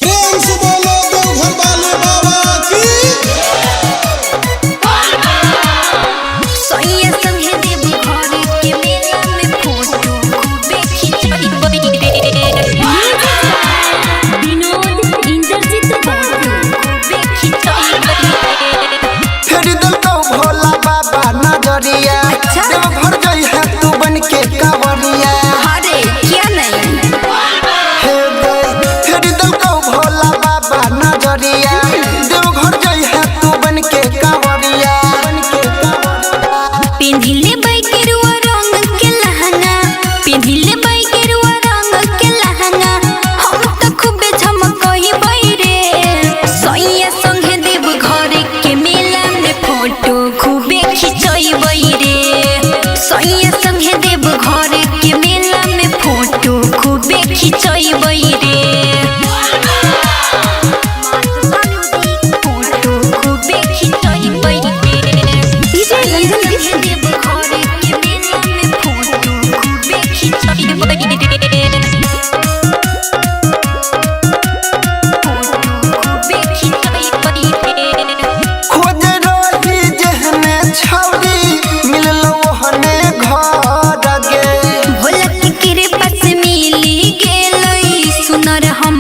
प्रेम से बोलो देवघर वाले बाबा की। सोनिया संगे देव घर के मेला में फोटो खूबे खिंचाई विनोद इंद्रजीत फोटो खूबे खिंचाई फेर दिल तो भोला बाबा नजरिया देवघर गई है तू बन के कांवरिया। अरे क्या नहीं फेर दिल तो भोला बाबा नजरिया देवघर गई है तू बन के कांवरिया। पिंधिले बैकेरुआ रंग के लहंगा पिंधिले बैकेरुआ रंग के लहंगा हम तो खूबे झमकई बैरे सोनिया संगे देव घर के मेला में फोटो खूबे खिंचई बैरे सोनिया संगे देव घर के मेला में फोटो खूबे खिंचई बैरे फोटो खूबे खिंचई बैरे देव घर के मेला में फोटो खूबे खिंचई बैरे खोज रही जहने छौरी मिलल ओहने घर गे भोला के कृपा से मिली गेलई सुनर हम